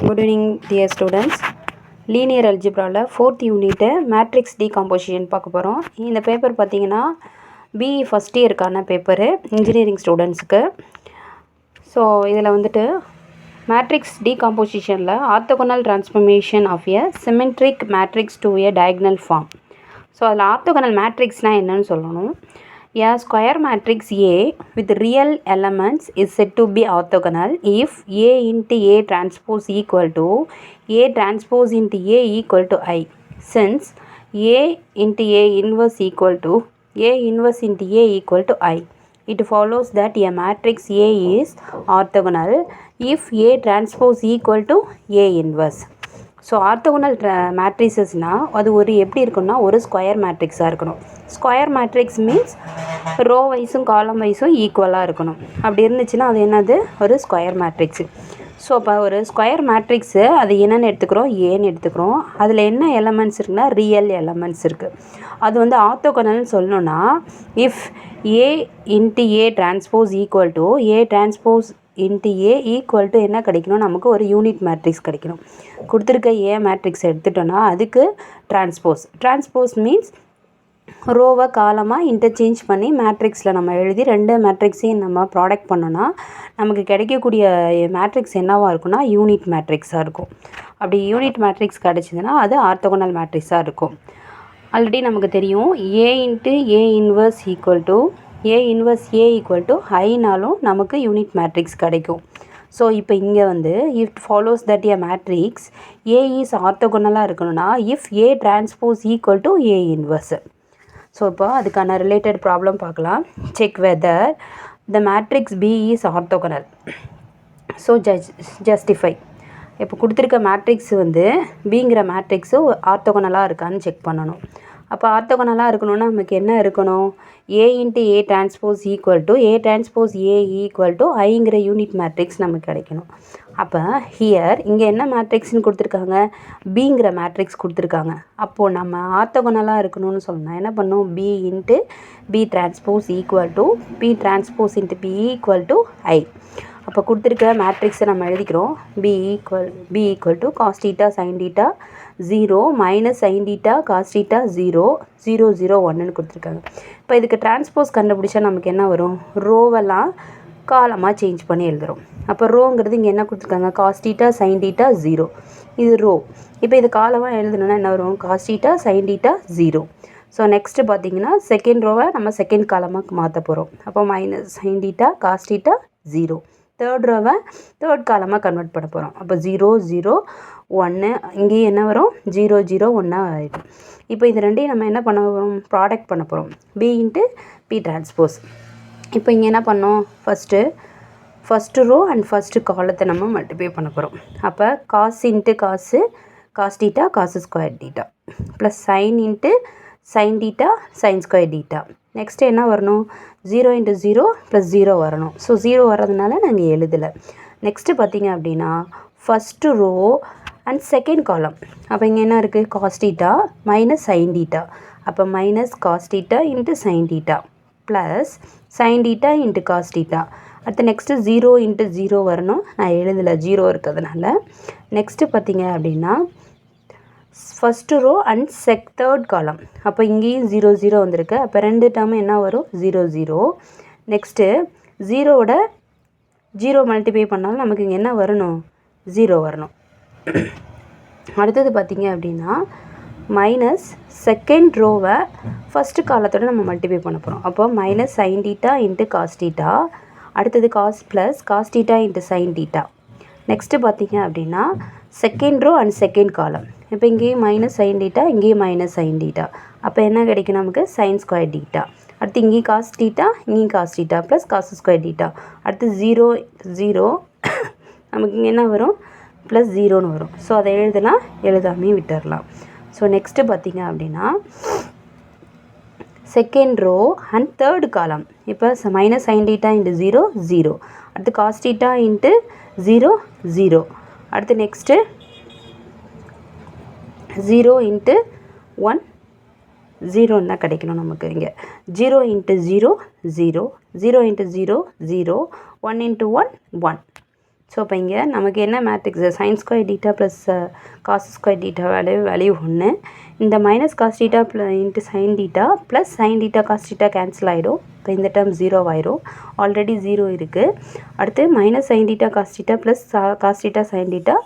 Good evening, dear students. Linear அல்ஜிப்ராவில் 4th unit matrix decomposition பார்க்க போகிறோம். இந்த பேப்பர் பார்த்தீங்கன்னா பிஇ ஃபஸ்ட் இயருக்கான பேப்பரு இன்ஜினியரிங் ஸ்டூடெண்ட்ஸுக்கு. ஸோ இதில் வந்துட்டு மேட்ரிக்ஸ் டீகாம்போசிஷனில் orthogonal transformation of a symmetric matrix to a diagonal form. So அதில் ஆர்த்தோகனல் மேட்ரிக்ஸ்னால் என்னன்னு சொல்லணும். A square matrix A with real elements is said to be orthogonal if A into A transpose equal to A transpose into A equal to I. Since A into A inverse equal to A inverse into A equal to I, it follows that a matrix A is orthogonal if A transpose equal to A inverse. So orthogonal மேட்ரிசஸ்னால் அது எப்படி இருக்குன்னா ஒரு square மேட்ரிக்ஸாக இருக்கணும். Square matrix means row வைஸும் காலம் வைஸும் ஈக்குவலாக இருக்கணும். அப்படி இருந்துச்சுன்னா அது என்னது ஒரு ஸ்கொயர் மேட்ரிக்ஸு. ஸோ இப்போ ஒரு ஸ்கொயர் மேட்ரிக்ஸு அது என்னென்னு எடுத்துக்கிறோம், ஏன்னு எடுத்துக்கிறோம். அதில் என்ன எலமெண்ட்ஸ் இருக்குன்னா ரியல் எலமெண்ட்ஸ் இருக்குது. அது ஆர்த்தோகனல்னு சொல்லணுன்னா if A into A transpose equal to A transpose into A equal to என்ன கிடைக்கணும், நமக்கு ஒரு யூனிட் மேட்ரிக்ஸ் கிடைக்கணும். கொடுத்துருக்க ஏ மேட்ரிக்ஸ் எடுத்துட்டோன்னா அதுக்கு டிரான்ஸ்போஸ் மீன்ஸ் ரோவை காலமாக இன்டர்சேஞ்ச் பண்ணி மேட்ரிக்ஸில் நம்ம எழுதி ரெண்டு மேட்ரிக்ஸையும் நம்ம ப்ராடக்ட் பண்ணோன்னா நமக்கு கிடைக்கக்கூடிய மேட்ரிக்ஸ் என்னவாக இருக்குன்னா யூனிட் மேட்ரிக்ஸாக இருக்கும். அப்படி யூனிட் மேட்ரிக்ஸ் கிடச்சிதுன்னா அது ஆர்த்தோகனல் மேட்ரிக்ஸாக இருக்கும். ஆல்ரெடி நமக்கு தெரியும் A into A inverse equal to A inverse A equal to ஐனாலும் நமக்கு யூனிட் மேட்ரிக்ஸ் கிடைக்கும். ஸோ இப்போ இங்கே it follows that A matrix A is ஆர்த்தோகனலாக இருக்கணும்னா if A transpose equal to A inverse. So இப்போ அதுக்கான ரிலேட்டட் ப்ராப்ளம் பார்க்கலாம். Check whether the matrix B is orthogonal. So justify. இப்போ கொடுத்துருக்க மேட்ரிக்ஸ் பிங்கிற மேட்ரிக்ஸு ஆர்த்தோகனலாக இருக்கான்னு செக் பண்ணணும். அப்போ ஆர்த்தோகனலாக இருக்கணும்னா நமக்கு என்ன இருக்கணும், A into A transpose equal to A transpose A equal to ஐங்கிற யூனிட் மேட்ரிக்ஸ் நமக்கு கிடைக்கணும். அப்போ ஹியர் இங்கே என்ன மேட்ரிக்ஸ்னு கொடுத்துருக்காங்க, பிங்கிற மேட்ரிக்ஸ் கொடுத்துருக்காங்க. அப்போது நம்ம ஆர்த்தோகனலாக இருக்கணும்னு சொன்னால் என்ன பண்ணணும், B into B transpose equal to B transpose into B equal to I. அப்போ கொடுத்துருக்க மேட்ரிக்ஸை நம்ம எழுதிக்கிறோம். B equal to cos theta sine theta 0 minus sine theta cos theta 0 0 0 1ன்னு கொடுத்துருக்காங்க. இப்போ இதுக்கு டிரான்ஸ்போஸ் கண்டுபிடிச்சா நமக்கு என்ன வரும், ரோவெல்லாம் காலமாக சேஞ்ச் பண்ணி எழுதுகிறோம். அப்போ ரோங்கிறது இங்கே என்ன கொடுத்துருக்காங்க, காஸ் டீட்டா சைன் டீட்டா 0, இது ரோ. இப்போ இது காலமாக எழுதணுன்னா என்ன வரும், cos theta sine theta 0. So next பார்த்தீங்கன்னா செகண்ட் ரோவை நம்ம செகண்ட் காலமாக மாற்ற போகிறோம். அப்போ minus sine theta cos theta 0. Third ரோவை தேர்ட் காலமாக கன்வெர்ட் பண்ண போகிறோம். அப்போ 0 0 1 இங்கேயும் என்ன வரும், 0 0 1 ஆகிடும். இப்போ இது ரெண்டையும் நம்ம என்ன பண்ண போகிறோம், ப்ராடக்ட் பண்ண போகிறோம். P into B transpose. இப்போ இங்கே என்ன பண்ணோம், ஃபஸ்ட்டு ரோ அண்ட் ஃபஸ்ட்டு காலத்தை நம்ம மல்டிப்ளை பண்ண போகிறோம். அப்போ cos into cos theta cos square theta plus sine into sine theta sine square theta. Next என்ன வரணும், 0 இன்ட்டு 0 ப்ளஸ் 0 வரணும். ஸோ 0 வர்றதுனால நாங்கள் எழுதலை. நெக்ஸ்ட்டு பார்த்தீங்க அப்படின்னா ஃபஸ்ட்டு ரோ அண்ட் செகண்ட் காலம். அப்போ இங்கே என்ன இருக்குது, cos theta minus sine theta. அப்போ minus cos theta into sine theta plus sine theta into cos theta. அடுத்து நெக்ஸ்ட்டு 0 இன்ட்டு 0 வரணும், நான் எழுதலை 0 இருக்கிறதுனால. நெக்ஸ்ட்டு பார்த்தீங்க அப்படின்னா ஃபஸ்ட்டு ரோ அண்ட் தேர்ட் காலம். அப்போ இங்கேயும் 0 0 வந்திருக்கு. அப்போ ரெண்டு டேர்மும் என்ன வரும், 0 0. நெக்ஸ்ட்டு 0வோட 0 மல்டிப்ளை பண்ணாலும் நமக்கு இங்கே என்ன வரணும், 0 வரணும். அடுத்தது பார்த்தீங்க அப்படின்னா மைனஸ் செகண்ட் ரோவை ஃபஸ்ட்டு காலத்தோடு நம்ம மல்டிப்ளை பண்ண போகிறோம். அப்போ minus sine theta into cos theta. அடுத்தது cos plus cos theta into sine theta. Next பார்த்தீங்க அப்படின்னா second row and second column. இப்போ இங்கேயும் மைனஸ் சைன் டீட்டா இங்கேயும் மைனஸ் சைன் டீட்டா. அப்போ என்ன கிடைக்கும் நமக்கு, சைன் ஸ்கொயர் டீட்டா. அடுத்து இங்கேயும் காஸ் டீட்டா இங்கேயும் cos theta plus cos square theta. அடுத்து 0 0 நமக்கு இங்கே என்ன வரும், ப்ளஸ் 0ன்னு வரும். ஸோ அதை எழுதாமே விட்டுடலாம். ஸோ நெக்ஸ்ட்டு பார்த்தீங்க அப்படின்னா செகண்ட் ரோ அண்ட் தேர்ட் காலம். இப்போ மைனஸ் சைன் டீட்டா இன்ட்டு 0 0. அடுத்து காஸ் டீட்டா இன்ட்டு 0 0. அடுத்து நெக்ஸ்ட்டு 0 இன்ட்டு 1 0ன்னு தான் கிடைக்கணும் நமக்கு. இங்கே 0 இன்ட்டு 0 0 0 இன்ட்டு 0 0 1 இன்ட்டு 1 1. ஸோ இப்போ இங்கே நமக்கு என்ன matrix sin square theta plus cos square theta value 1. இந்த minus cos theta into sine theta plus sine theta cos theta cancel ஆகிடும். இப்போ இந்த டேர்ம் 0 ஆயிரும். ஆல்ரெடி 0 இருக்குது. அடுத்து minus sine theta cos theta plus cos theta sine theta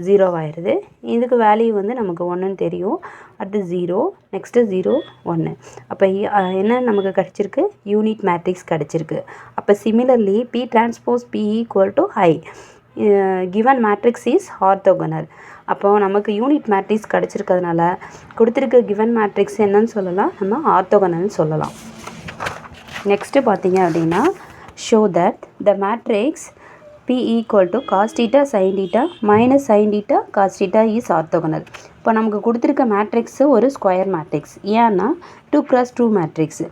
0 ஆயிடுது. இதுக்கு value வந்து நமக்கு 1ன்னு தெரியும். அடுத்து 0, நெக்ஸ்ட்டு 0, 1. அப்போ என்ன நமக்கு கிடச்சிருக்கு? யூனிட் மேட்ரிக்ஸ் கிடச்சிருக்கு. அப்போ similarly P transpose P equal to I. Given matrix is orthogonal. அப்போ நமக்கு யூனிட் மேட்ரிக்ஸ் கிடச்சிருக்கிறதுனால கொடுத்துருக்க கிவன் மேட்ரிக்ஸ் என்னன்னு சொல்லலாம்? நம்ம ஆர்த்தோகனல்னு சொல்லலாம். நெக்ஸ்ட்டு பார்த்தீங்க அப்படின்னா show that the matrix P equal to cos theta sine theta minus sine theta cos theta is orthogonal. இப்போ நமக்கு கொடுத்துருக்க மேட்ரிக்ஸு ஒரு ஸ்கொயர் மேட்ரிக்ஸ். ஏன்னா 2x2 மேட்ரிக்ஸு.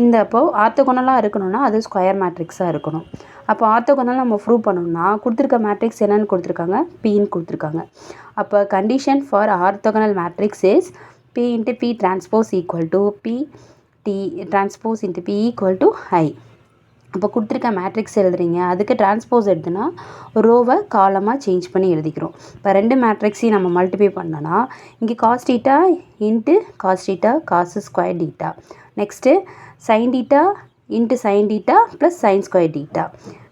இந்த அப்போ ஆர்த்தோகனலாக இருக்கணும்னா அது ஸ்கொயர் மேட்ரிக்ஸாக இருக்கணும். அப்போ ஆர்த்தோகனல் நம்ம ப்ரூவ் பண்ணணும்னா கொடுத்துருக்க மேட்ரிக்ஸ் என்னென்னு கொடுத்துருக்காங்க? Pன்னு கொடுத்துருக்காங்க. அப்போ condition for orthogonal matrix is P into P transpose equal to P T transpose into P equal to I. அப்போ கொடுத்துருக்க மேட்ரிக்ஸ் எழுதுறீங்க, அதுக்கு டிரான்ஸ்போஸ் எடுத்துனா ரோவை காலமாக சேஞ்ச் பண்ணி எழுதிக்கிறோம். இப்போ 2 மேட்ரிக்ஸையும் நம்ம மல்டிப்ளை பண்ணோன்னா இங்கே cos theta into cos theta cos square theta, next sine theta into sine theta plus sine square theta.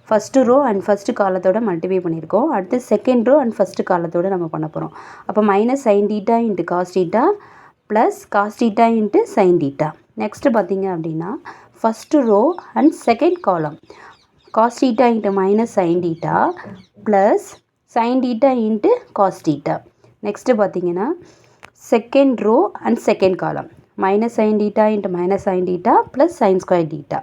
First row and first காலத்தோடு மல்டிப்ளை பண்ணியிருக்கோம். அடுத்து செகண்ட் ரோ அண்ட் ஃபஸ்ட்டு காலத்தோடு நம்ம பண்ண போகிறோம். அப்போ minus sine theta into cos theta plus cos theta into sine theta. Next பார்த்தீங்க அப்படின்னா first row and second column cos theta into minus sine theta plus sine theta into cos theta. Next பார்த்தீங்கன்னா second row and second column minus sine theta into minus sine theta plus sine square theta,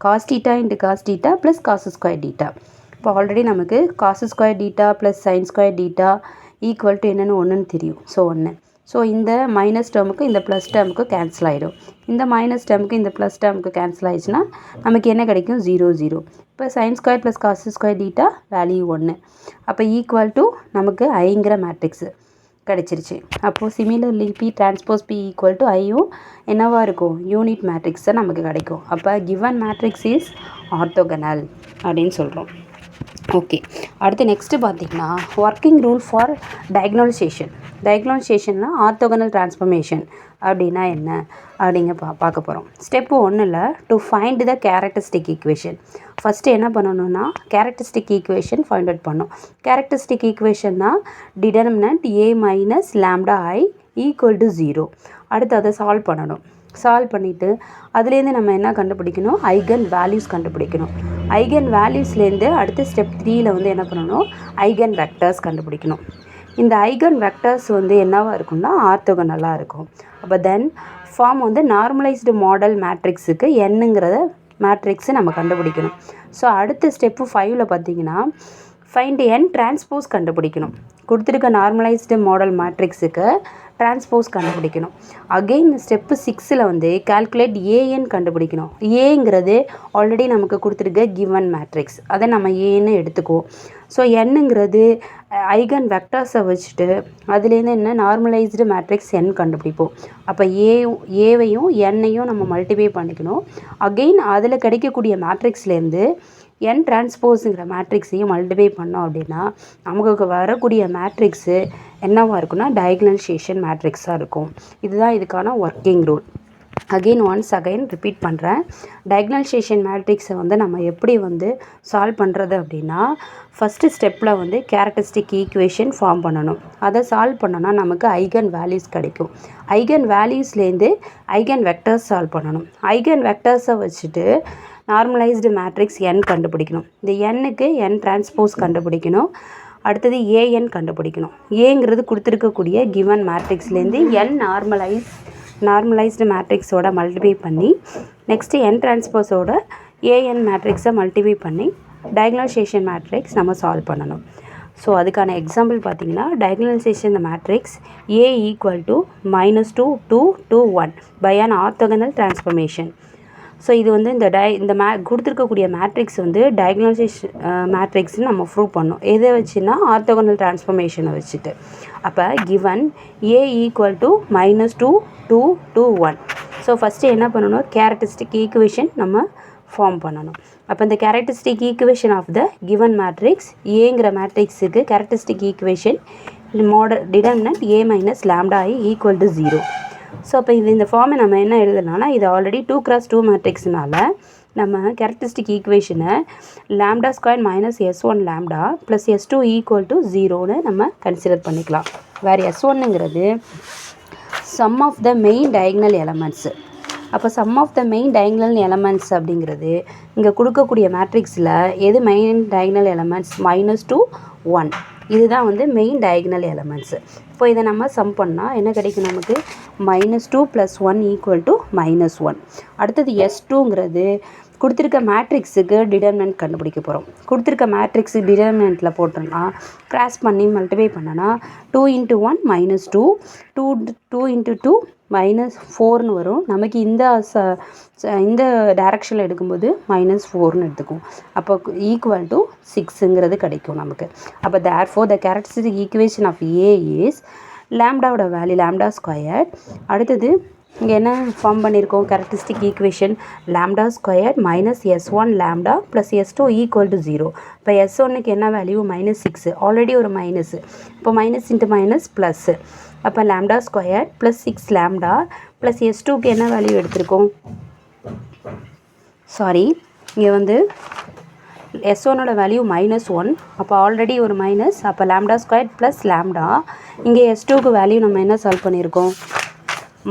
cos theta into cos theta plus cos square theta. இப்போ already நமக்கு cos square theta plus sine square theta equal to என்னென்னு 1ன்னு தெரியும். So 1. So இந்த minus டேர்முக்கு இந்த plus டேர்முக்கு cancel ஆகிடும். இந்த minus டேர்முக்கு இந்த plus டேர்முக்கு cancel ஆகிடுச்சுன்னா நமக்கு என்ன கிடைக்கும்? 0, 0. இப்போ sine square plus cos square theta value 1. அப்போ ஈக்குவல் டு நமக்கு ஐங்கிற மேட்ரிக்ஸு கிடச்சிருச்சு. அப்போது similarly P transpose P equal to ஐயும் என்னவாக இருக்கும்? யூனிட் மேட்ரிக்ஸை நமக்கு கிடைக்கும். அப்போ கிவன் மேட்ரிக்ஸ் இஸ் ஆர்த்தோகனல் அப்படின்னு சொல்கிறோம். ஓகே, அடுத்து நெக்ஸ்ட்டு பார்த்திங்கன்னா ஒர்க்கிங் ரூல் ஃபார் டயக்னலைசேஷன். டயக்னலைசேஷன்னா ஆர்த்தோகனல் டிரான்ஸ்ஃபர்மேஷன் அப்படின்னா என்ன அப்படிங்க பார்க்க போகிறோம். ஸ்டெப்பு 1ல் to find the characteristic equation. First என்ன பண்ணணும்னா கேரக்டரிஸ்டிக் ஈக்குவேஷன் ஃபைண்ட் அவுட் பண்ணணும். கேரக்டரிஸ்டிக் ஈக்குவேஷன்னா determinant A minus lambda I equal to 0. அடுத்து அதை சால்வ் பண்ணணும். சால்வ் பண்ணிவிட்டு அதுலேருந்து நம்ம என்ன கண்டுபிடிக்கணும்? ஐகன் வேல்யூஸ் கண்டுபிடிக்கணும். ஐகன் வேல்யூஸ்லேருந்து அடுத்து ஸ்டெப் 3ல் வந்து என்ன பண்ணணும்? ஐகன் வெக்டர்ஸ் கண்டுபிடிக்கணும். இந்த ஐகன் வெக்டர்ஸ் வந்து என்னவாக இருக்கும்னா ஆர்த்தோகனலாக இருக்கும். அப்போ தென் ஃபார்ம் வந்து நார்மலைஸ்டு மாடல் மேட்ரிக்ஸுக்கு என்னங்கிறத மேட்ரிக்ஸை நம்ம கண்டுபிடிக்கணும். ஸோ அடுத்த ஸ்டெப்பு 5ல் பார்த்தீங்கன்னா ஃபைண்ட் n டிரான்ஸ்போஸ் கண்டுபிடிக்கணும். கொடுத்துருக்க நார்மலைஸ்டு மாடல் மேட்ரிக்ஸுக்கு டிரான்ஸ்போஸ் கண்டுபிடிக்கணும். அகெயின் ஸ்டெப்பு 6ல் வந்து கால்குலேட் ஏஎன் கண்டுபிடிக்கணும். ஏங்கிறது ஆல்ரெடி நமக்கு கொடுத்துருக்க கிவன் மேட்ரிக்ஸ், அதை நம்ம ஏன்னு எடுத்துக்குவோம். ஸோ என்னங்கிறது ஐகன் வெக்டர்ஸை வச்சுட்டு அதுலேருந்து என்ன நார்மலைஸ்டு மேட்ரிக்ஸ் n கண்டுபிடிப்போம். அப்போ ஏவையும் என்னையும் நம்ம மல்டிப்ளை பண்ணிக்கணும். அகெயின் அதில் கிடைக்கக்கூடிய மேட்ரிக்ஸ்லேருந்து n டிரான்ஸ்போஸுங்கிற மேட்ரிக்ஸையும் மல்டிப்ளை பண்ணோம் அப்படின்னா நமக்கு வரக்கூடிய மேட்ரிக்ஸு என்னவாக இருக்குன்னா டயக்னலைசேஷன் மேட்ரிக்ஸாக இருக்கும். இதுதான் இதுக்கான ஒர்க்கிங் ரூல். அகைன் ரிப்பீட் பண்ணுறேன். டயக்னலைசேஷன் மேட்ரிக்ஸை வந்து நம்ம எப்படி வந்து சால்வ் பண்ணுறது அப்படின்னா ஃபஸ்ட்டு ஸ்டெப்பில் வந்து கேரக்டரிஸ்டிக் ஈக்குவேஷன் ஃபார்ம் பண்ணணும். அதை சால்வ் பண்ணோன்னா நமக்கு ஐகன் வேல்யூஸ் கிடைக்கும். ஐகன் வேல்யூஸ்லேருந்து ஐகன் வெக்டர்ஸ் சால்வ் பண்ணணும். ஐகன் வெக்டர்ஸை வச்சுட்டு நார்மலைஸ்டு மேட்ரிக்ஸ் n கண்டுபிடிக்கணும். இந்த nக்கு n டிரான்ஸ்போஸ் கண்டுபிடிக்கணும். அடுத்தது ஏஎன் கண்டுபிடிக்கணும். ஏங்கிறது கொடுத்துருக்கக்கூடிய கிவன் மேட்ரிக்ஸ்லேருந்து n நார்மலைஸ்டு மேட்ரிக்ஸோட மல்டிப்ளை பண்ணி நெக்ஸ்ட்டு n டிரான்ஸ்போஸோட ஏஎன் மேட்ரிக்ஸை மல்டிப்ளை பண்ணி டயக்னலைசேஷன் மேட்ரிக்ஸ் நம்ம சால்வ் பண்ணணும். ஸோ அதுக்கான எக்ஸாம்பிள் பார்த்தீங்கன்னா diagonalisation matrix A equal to -2 2 2 1 by an orthogonal transformation. So இது வந்து இந்த கொடுத்துருக்கக்கூடிய மேட்ரிக்ஸ் வந்து டயக்னலைசேஷன் மேட்ரிக்ஸ்னு நம்ம ப்ரூவ் பண்ணோம். எதை வச்சுன்னா ஆர்த்தோகனல் டிரான்ஸ்ஃபர்மேஷனை வச்சுட்டு. அப்போ given A equal to -2 2 2 1. So first என்ன பண்ணணும்? கேரக்டரிஸ்டிக் ஈக்குவேஷன் நம்ம ஃபார்ம் பண்ணணும். அப்போ இந்த characteristic equation of the given matrix ஏங்கிற மேட்ரிக்ஸுக்கு characteristic equation determinant a minus lambda i equal to 0. So அப்போ இந்த ஃபார்மை நம்ம என்ன எழுதலாம்னா, இது ஆல்ரெடி 2x2 மேட்ரிக்ஸ்னால நம்ம கேரக்டரிஸ்டிக் ஈக்குவேஷனை lambda square minus s1 lambda plus s2 equal to 0ன்னு நம்ம கன்சிடர் பண்ணிக்கலாம். வேறு s1ங்கிறது sum of the main diagonal elements. அப்போ sum of the main diagonal elements அப்படிங்கிறது இங்கே கொடுக்கக்கூடிய மேட்ரிக்ஸில் எது மெயின் டயக்னல் எலமெண்ட்ஸ் -2 1 இதுதான் வந்து மெயின் டயக்னல் எலமெண்ட்ஸு. இப்போ இதை நம்ம சம் பண்ணால் என்ன கிடைக்கும் நமக்கு, -2 + 1 ஈக்குவல் டு -1. அடுத்தது s2ங்கிறது கொடுத்துருக்க மேட்ரிக்ஸுக்கு டிடர்மினன்ட் கண்டுபிடிக்க போகிறோம். கொடுத்துருக்க மேட்ரிக்ஸு டிடர்மினன்ட்டில் போட்டோம்னா கிராஸ் பண்ணி மல்டிப்ளை பண்ணனா 2 × 1 -2 2 × 2 -4ன்னு வரும். நமக்கு இந்த டைரக்ஷனில் எடுக்கும்போது -4ன்னு எடுத்துக்கும். அப்போ ஈக்குவல் டு 6ங்கிறது கிடைக்கும் நமக்கு. அப்போ therefore the characteristic equation of A is லாம்டாவோட வேல்யூ லாம்டா ஸ்கொயர். அடுத்தது இங்கே என்ன ஃபார்ம் பண்ணியிருக்கோம், characteristic equation lambda square minus s1 lambda plus s2 equal to 0. இப்போ s1க்கு என்ன வேல்யூ -6, ஆல்ரெடி ஒரு மைனஸ், இப்போ மைனஸ் இன்ட்டு மைனஸ் ப்ளஸ்ஸு. அப்போ lambda square plus 6 lambda plus s2க்கு என்ன வேல்யூ எடுத்திருக்கோம், சாரி இங்கே வந்து s1ஓட வேல்யூ -1, அப்போ ஆல்ரெடி ஒரு மைனஸ், அப்போ லாம்டா ஸ்கொயர் ப்ளஸ் லாம்டா. இங்கே s2க்கு வேல்யூ நம்ம என்ன சால்வ் பண்ணியிருக்கோம்,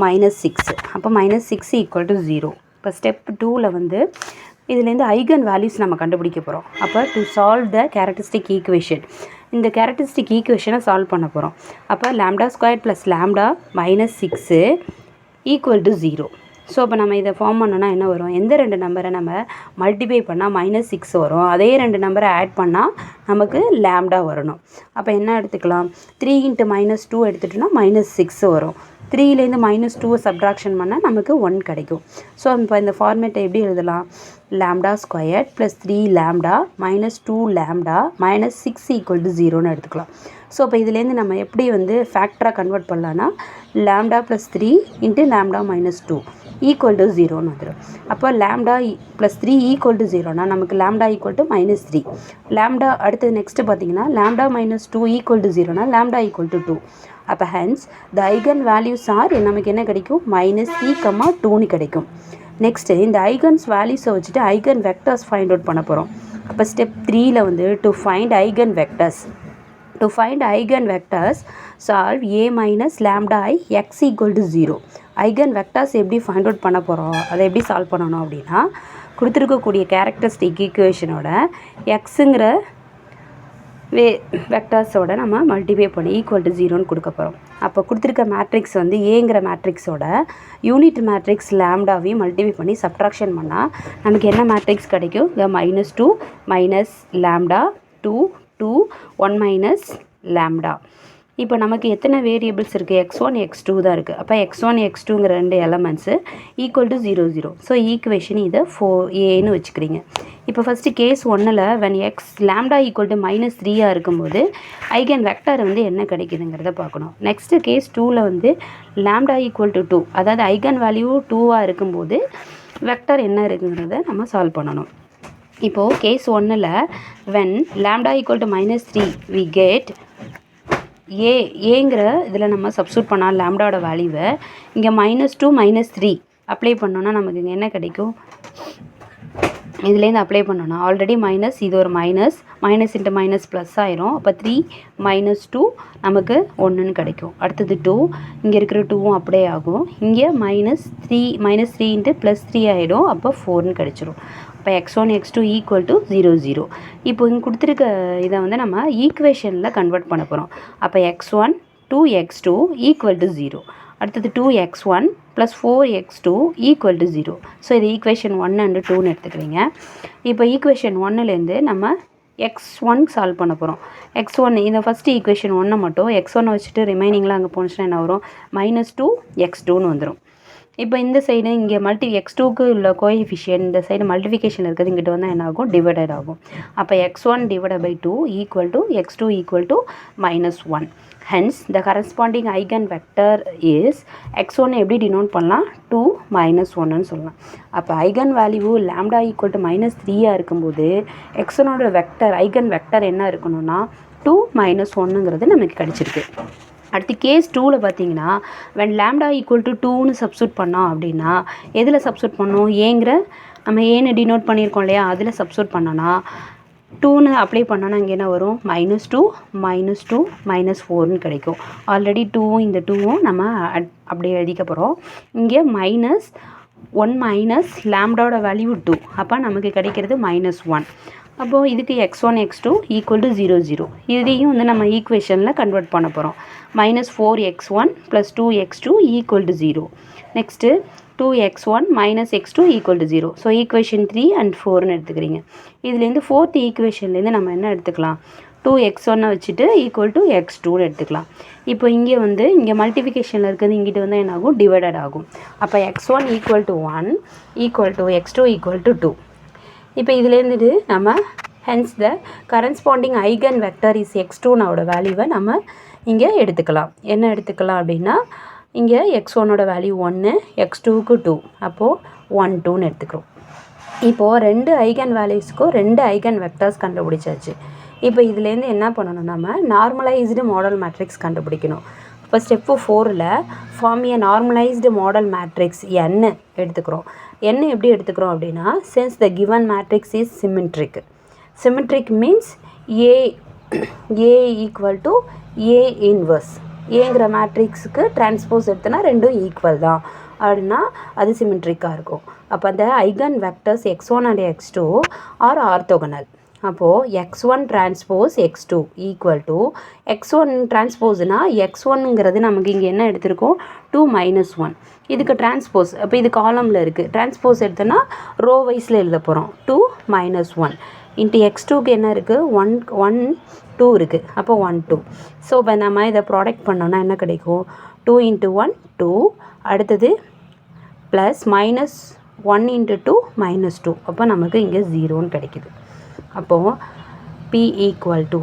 -6. அப்போ -6 ஈக்குவல் டு 0. இப்போ ஸ்டெப் 2ல் வந்து இதுலேருந்து ஐகன் வேல்யூஸ் நம்ம கண்டுபிடிக்க போகிறோம். அப்போ to solve the characteristic equation, இந்த கேரக்டரிஸ்டிக் ஈக்குவேஷனை சால்வ் பண்ண போகிறோம். அப்போ lambda square plus lambda -6 equal to 0. So அப்போ நம்ம இதை ஃபார்ம் பண்ணோன்னா என்ன வரும், எந்த ரெண்டு நம்பரை நம்ம மல்டிப்ளை பண்ணால் -6 வரும், அதே ரெண்டு நம்பரை ஆட் பண்ணால் நமக்கு லாம்டா வரணும். அப்போ என்ன எடுத்துக்கலாம், 3 × -2 எடுத்துட்டோன்னா -6 வரும். 3லேருந்து -2 சப்ட்ராக்ஷன் பண்ணால் நமக்கு 1 கிடைக்கும். ஸோ இப்போ இந்த ஃபார்மேட்டை எப்படி எழுதலாம், lambda square plus 3 lambda -2 lambda -6 equal to 0ன்னு எடுத்துக்கலாம். ஸோ இப்போ இதுலேருந்து நம்ம எப்படி வந்து ஃபேக்டராக கன்வெர்ட் பண்ணலான்னா lambda plus 3 × lambda -2 equal to 0ன்னு வந்துடும். அப்போ லாம்டா ப்ளஸ் 3 ஈக்குவல் டு 0னா நமக்கு லாம்டா ஈக்குவல் டு -3. லாம்டா அடுத்தது நெக்ஸ்ட்டு பார்த்தீங்கன்னா லாம்டா -2 ஈக்குவல் டு 0னா லாம்டா ஈக்குவல் டு 2. அப்போ hence the eigen values are நமக்கு என்ன கிடைக்கும், -3, 2ன்னு கிடைக்கும். நெக்ஸ்ட்டு இந்த ஐகன்ஸ் வேல்யூஸை வச்சுட்டு ஐகன் வெக்டர்ஸ் ஃபைண்ட் அவுட் பண்ண போகிறோம். அப்போ ஸ்டெப் 3ல் வந்து to find eigen vectors, to find eigenvectors solve a minus lambda I x equal to 0. eigenvectors எப்படி ஃபைண்ட் அவுட் பண்ண போகிறோம், அதை எப்படி சால்வ் பண்ணணும் அப்படின்னா, கொடுத்துருக்கக்கூடிய கேரக்டரிஸ்டிக் ஈக்குவேஷனோட எக்ஸுங்கிற வெக்டர்ஸோட நம்ம மல்டிப்ளை பண்ணி ஈக்குவல் டு 0ன்னு கொடுக்க போகிறோம். அப்போ கொடுத்துருக்க மேட்ரிக்ஸ் வந்து ஏங்கிற மேட்ரிக்ஸோட யூனிட் மேட்ரிக்ஸ் லாம்டாவையும் மல்டிப்ளை பண்ணி சப்ட்ராக்ஷன் பண்ணால் நமக்கு என்ன மேட்ரிக்ஸ் கிடைக்கும், இங்கே -2 மைனஸ் லாம்டா 2 2 1 மைனஸ் லாம்டா. இப்போ நமக்கு எத்தனை வேரியபிள்ஸ் இருக்குது, x1 x2 தான் இருக்குது. அப்போ x1 x2ங்கிற ரெண்டு elements equal to 0 0. So equation இதை 4aன்னு வச்சுக்கிறீங்க. இப்போ ஃபஸ்ட்டு கேஸ் 1ல் when x lambda equal to -3 இருக்கும்போது ஐகன் வெக்டர் வந்து என்ன கிடைக்குதுங்கிறத பார்க்கணும். நெக்ஸ்ட்டு கேஸ் 2ல் வந்து லாம்டா ஈக்குவல் டு 2, அதாவது ஐகன் வேல்யூ 2ஆக இருக்கும்போது வெக்டர் என்ன இருக்குங்கிறத நம்ம சால்வ் பண்ணணும். இப்போது கேஸ் 1ல் when lambda equal to -3 we get ஏங்கிற இதில் நம்ம சப்ஸ்டியூட் பண்ணால் லாம்டாவோட வேல்யூவை இங்கே -2 -3 அப்ளை பண்ணோன்னா நமக்கு இங்கே என்ன கிடைக்கும், இதுலேருந்து அப்ளை பண்ணோன்னா ஆல்ரெடி மைனஸ், இது ஒரு மைனஸ் இன்ட்டு மைனஸ் ப்ளஸ் ஆயிரும். அப்போ 3 -2 நமக்கு 1ன்னு கிடைக்கும். அடுத்தது 2, இங்கே இருக்கிற 2வும் அப்படியே ஆகும். இங்கே -3 இன்ட்டு +3 ஆகிடும். அப்போ 4ன்னு கிடச்சிரும். இப்போ x1 x2 ஈக்குவல் டு 0 0. இப்போ இங்கே கொடுத்துருக்க இதை வந்து நம்ம ஈக்குவேஷனில் கன்வெர்ட் பண்ண போகிறோம். அப்போ x1 2x2 ஈக்குவல் டு 0. அடுத்தது 2x1 + 4x2 equal to 0. So இது ஈக்குவேஷன் 1 அண்ட் 2ன்னு எடுத்துக்கிறீங்க. இப்போ ஈக்குவேஷன் 1லேருந்து நம்ம x1 சால்வ் பண்ண போகிறோம். x1 இந்த ஃபஸ்ட்டு ஈக்குவேஷன் 1 மட்டும் x1 வச்சுட்டு ரிமைனிங்லாம் அங்கே போணுச்சுன்னா என்ன வரும், -2 x2ன்னு வந்துடும். இப்போ இந்த சைடு இங்கே x2க்கு உள்ள கோஎஃபிஷியன்ட் இந்த சைடு மல்டிஃபிகேஷன் இருக்குது இங்கிட்ட வந்தால் என்ன ஆகும் டிவைடட் ஆகும். அப்போ x1 divided by 2 equal to x2 equal to -1. Hence the corresponding eigenvector is x1 எப்படி டினோட் பண்ணலாம் 2 -1ன்னு சொல்லலாம். அப்போ eigen value lambda equal to -3 இருக்கும்போது x1ஓட வெக்டர் ஐகன் வெக்டர் என்ன இருக்கணும்னா 2 -1ங்கிறது நமக்கு கிடச்சிருக்கு. அடுத்து கேஸ் 2ல் பார்த்தீங்கன்னா when lambda equal to 2ன்னு சப்ஸ்டியூட் பண்ணோம் அப்படின்னா எதில் சப்ஸ்டியூட் பண்ணோம் ஏங்கிற நம்ம ஏன்னு டினோட் பண்ணியிருக்கோம் இல்லையா அதில் சப்ஸ்டியூட் பண்ணோன்னா 2ன்னு அப்ளை பண்ணோன்னா இங்கே என்ன வரும் -2 -2 -4ன்னு கிடைக்கும். ஆல்ரெடி 2வும் இந்த 2வும் நம்ம அப்படியே எழுதிக்க போகிறோம். இங்கே -1 மைனஸ் லாம்டாவோட வேல்யூ 2 அப்போ நமக்கு கிடைக்கிறது -1. அப்போது இதுக்கு x1 x2 ஈக்குவல் டு 0 0 இதையும் வந்து நம்ம ஈக்குவேஷனில் கன்வெர்ட் பண்ண போகிறோம். -4x1 + 2x2 equal to 0. Next 2x1 - x2 equal to 0. So equation 3 and 4ன்னு எடுத்துக்கிறீங்க. இதுலேருந்து 4th ஈக்குவேஷன்லேருந்து நம்ம என்ன எடுத்துக்கலாம் 2x1 வச்சுட்டு ஈக்குவல் டு x2ன்னு எடுத்துக்கலாம். இப்போ இங்கே வந்து இங்கே மல்டிஃபிகேஷனில் இருக்கிறது இங்கிட்ட வந்து என்ன ஆகும் டிவைடட் ஆகும். அப்போ x1 equal to 1 equal to x2 equal to 2. இப்போ இதுலேருந்து நம்ம hence the corresponding eigen vector is x2னோட வேல்யூவை நம்ம இங்கே எடுத்துக்கலாம். என்ன எடுத்துக்கலாம் அப்படின்னா இங்கே x1ஓட வேல்யூ 1 x2க்கு 2 அப்போது 1 2ன்னு எடுத்துக்கிறோம். இப்போது 2 ஐகன் வேல்யூஸ்க்கும் 2 ஐகன் வெக்டர்ஸ் கண்டுபிடிச்சாச்சு. இப்போ இதுலேருந்து என்ன பண்ணணும் நம்ம நார்மலைஸ்டு மாடல் மேட்ரிக்ஸ் கண்டுபிடிக்கணும். இப்போ ஸ்டெப்பு 4ல் ஃபார்ம் ஏ நார்மலைஸ்டு மாடல் மேட்ரிக்ஸ் n எடுத்துக்கிறோம். n எப்படி எடுத்துக்கிறோம் அப்படின்னா since the given matrix is symmetric. Symmetric means A equal to A inverse. ஏங்கிற மேட்ரிக்ஸுக்கு டிரான்ஸ்போஸ் எடுத்தோன்னா ரெண்டும் ஈக்குவல் தான் அப்படின்னா அது சிமெட்ரிக்காக இருக்கும். அப்போ அந்த eigen vectors x1 and x2 are orthogonal. அப்போது x1 transpose x2 equal to x1 டிரான்ஸ்போஸ்னால் x1ங்கிறது நமக்கு இங்கே என்ன எடுத்திருக்கோம் 2 -1 இதுக்கு டிரான்ஸ்போஸ். அப்போ இது காலமில் இருக்குது டிரான்ஸ்போஸ் எடுத்தோன்னா ரோ வைஸில் எழுத போகிறோம் 2 -1 இன்ட்டு x2க்கு என்ன இருக்குது 1 2 இருக்குது அப்போ 1 2. ஸோ இப்போ நம்ம இதை ப்ராடக்ட் பண்ணோன்னா என்ன கிடைக்கும் 2 × 1 2 அடுத்தது ப்ளஸ் -1 × 2 -2 அப்போ நமக்கு இங்கே 0ன்னு கிடைக்குது. அப்போது P ஈக்குவல் டு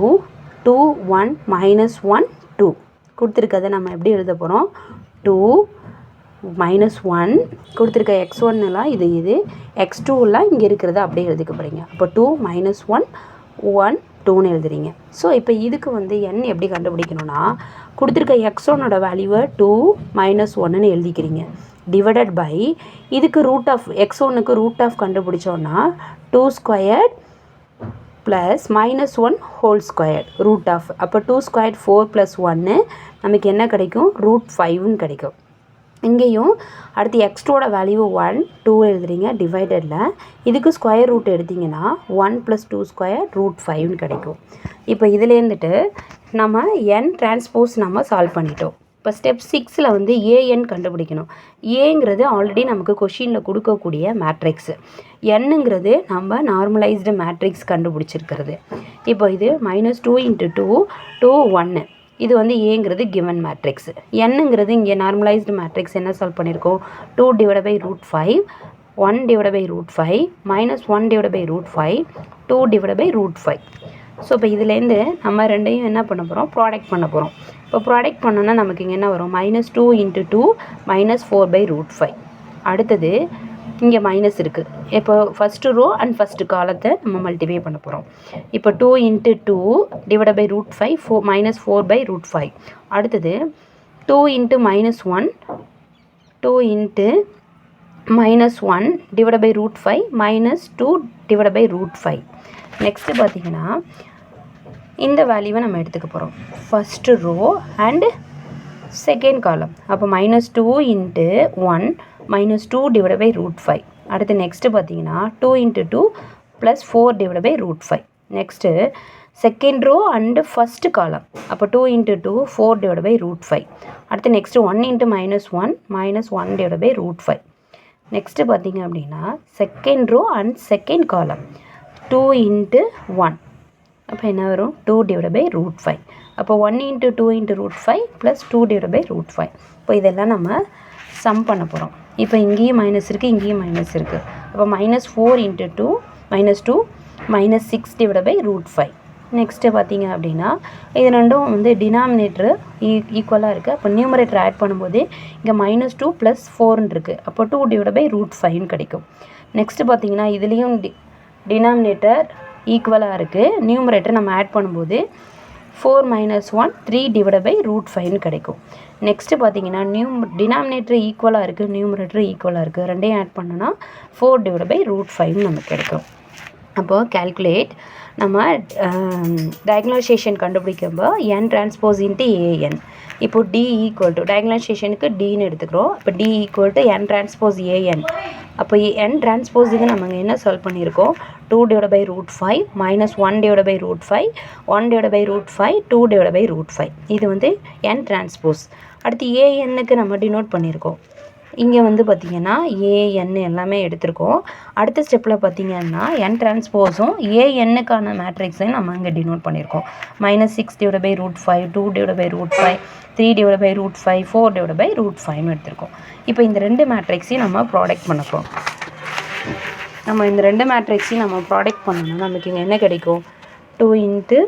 2 1 -1 2 கொடுத்துருக்கதை நம்ம எப்படி எழுத போகிறோம் 2 -1 கொடுத்துருக்க x1லாம் இது x2லாம் இங்கே இருக்கிறத அப்படியே எழுதிக்க போகிறீங்க. அப்போ 2 -1 1 2ன்னு எழுதுறீங்க. ஸோ இப்போ இதுக்கு வந்து n எப்படி கண்டுபிடிக்கணும்னா கொடுத்துருக்க x1ஓட வேல்யூவை 2 -1ன்னு எழுதிக்கிறீங்க டிவைடட் பை இதுக்கு ரூட் ஆஃப் x1க்கு ரூட் ஆஃப் கண்டுபிடிச்சோன்னா 2² plus -1 whole square root of அப்போ 2² 4 + 1 நமக்கு என்ன கிடைக்கும் √5ன்னு கிடைக்கும். இங்கேயும் அடுத்து x2ஓட வேல்யூ 1 2 எழுதுறீங்க டிவைடடில் இதுக்கு ஸ்கொயர் ரூட் எடுத்திங்கன்னா 1 + 2² √5ன்னு கிடைக்கும். இப்போ இதுலேருந்துட்டு நம்ம n டிரான்ஸ்போஸ் நம்ம சால்வ் பண்ணிட்டோம். இப்போ ஸ்டெப் 6ல் வந்து an கண்டுபிடிக்கணும். ஏங்கிறது ஆல்ரெடி நமக்கு கொஷினில் கொடுக்கக்கூடிய மேட்ரிக்ஸு. என்னங்கிறது நம்ம நார்மலைஸ்டு மேட்ரிக்ஸ் கண்டுபிடிச்சிருக்கிறது. இப்போ இது -2 × 2 2 1 இது வந்து ஏங்கிறது கிவன் மேட்ரிக்ஸ். என்னங்கிறது இங்கே நார்மலைஸ்டு மேட்ரிக்ஸ் என்ன சால்வ் பண்ணியிருக்கோம் 2 / √5 1 / √5 -1 / √5 2 / √5. ஸோ இப்போ இதுலேருந்து நம்ம ரெண்டையும் என்ன பண்ண போகிறோம் ப்ராடக்ட் பண்ண போகிறோம். இப்போ ப்ராடக்ட் பண்ணோன்னா நமக்கு இங்கே என்ன வரும் -2 × 2 -4 / √5. அடுத்தது இங்கே மைனஸ் இருக்குது. இப்போ ஃபஸ்ட்டு ரோ அண்ட் ஃபஸ்ட்டு காலத்தை நம்ம மல்டிப்ளை பண்ண போகிறோம். இப்போ 2 × 2 / √5 -4 / √5. அடுத்தது 2 × -1 2 × -1 / √5 -2 / √5. நெக்ஸ்ட்டு பார்த்திங்கன்னா இந்த வேல்யூவை நம்ம எடுத்துக்க போகிறோம் first row and second column. அப்போ -2 × 1 -2 / √5. அடுத்து நெக்ஸ்ட்டு பார்த்தீங்கன்னா 2 × 2 + 4 / √5. Next second row and first column. அப்போ 2 × 2 4 / √5. அடுத்து நெக்ஸ்ட்டு 1 × -1 -1 / √5. நெக்ஸ்ட்டு பார்த்தீங்க அப்படின்னா செகண்ட் ரோ அண்ட் செகண்ட் காலம் 2 × 1 அப்போ என்ன வரும் 2 / √5. அப்போ 1 × 2 × √5 + 2 / √5. இப்போ இதெல்லாம் நம்ம சம் பண்ண போகிறோம். இப்போ இங்கேயும் மைனஸ் இருக்குது, இங்கேயும் மைனஸ் இருக்குது. அப்போ -4 × 2 -2 -6 / √5. நெக்ஸ்ட்டு பார்த்தீங்க அப்படின்னா இது ரெண்டும் வந்து டினாமினேட்டரு ஈக்குவலாக இருக்குது. அப்போ நியூமரேட்டர் ஆட் பண்ணும்போது இங்கே -2 + 4 இருக்குது. அப்போ 2 / √5 கிடைக்கும். நெக்ஸ்ட்டு பார்த்தீங்கன்னா இதுலேயும் டினாமினேட்டர் ஈக்குவலாக இருக்குது. நியூமரேட்டர் நம்ம ஆட் பண்ணும்போது 4 - 1 3 / √5 கிடைக்கும். நெக்ஸ்ட்டு பார்த்தீங்கன்னா டினாமினேட்டர் ஈக்குவலாக இருக்குது, நியூமரேட்டர் ஈக்குவலாக இருக்குது. ரெண்டையும் ஆட் பண்ணோன்னா 4 / √5 நமக்கு கிடைக்கும். அப்போது கால்குலேட் நம்ம டயகனலைசேஷன் கண்டுபிடிக்கும்போது n டிரான்ஸ்போஸ் × an. இப்போ D = டயகனலைசேஷனுக்கு Dன்னு எடுத்துக்கிறோம். இப்போ D = n டிரான்ஸ்போஸ் an. அப்போ n டிரான்ஸ்போஸுக்கு நம்ம என்ன சால்வ் பண்ணியிருக்கோம்? 2 / √5 -1 / √5 1 / √5 2 / √5. இது வந்து n டிரான்ஸ்போஸ். அடுத்து anக்கு நம்ம டினோட் பண்ணியிருக்கோம். இங்கே வந்து பார்த்திங்கன்னா an எல்லாமே எடுத்திருக்கோம். அடுத்த ஸ்டெப்பில் பார்த்திங்கன்னா n டிரான்ஸ்போஸும் anக்கான மேட்ரிக்ஸையும் நம்ம இங்கே டினோட் பண்ணியிருக்கோம். -6 / √5 2 / √5 3 / √5 4 / √5 எடுத்திருக்கோம். இப்போ இந்த ரெண்டு மேட்ரிக்ஸையும் நம்ம ப்ராடக்ட் பண்ணப்போம். நம்ம இந்த ரெண்டு மேட்ரிக்ஸையும் நம்ம ப்ராடக்ட் பண்ணோம்னா நமக்கு இங்கே என்ன கிடைக்கும்? 2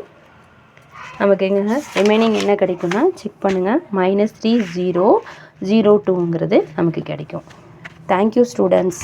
நமக்கு எங்கே ரிமைனிங் என்ன கிடைக்கும்னா செக் பண்ணுங்கள். -3 0 0 2ங்கிறது நமக்கு கிடைக்கும். Thank you students.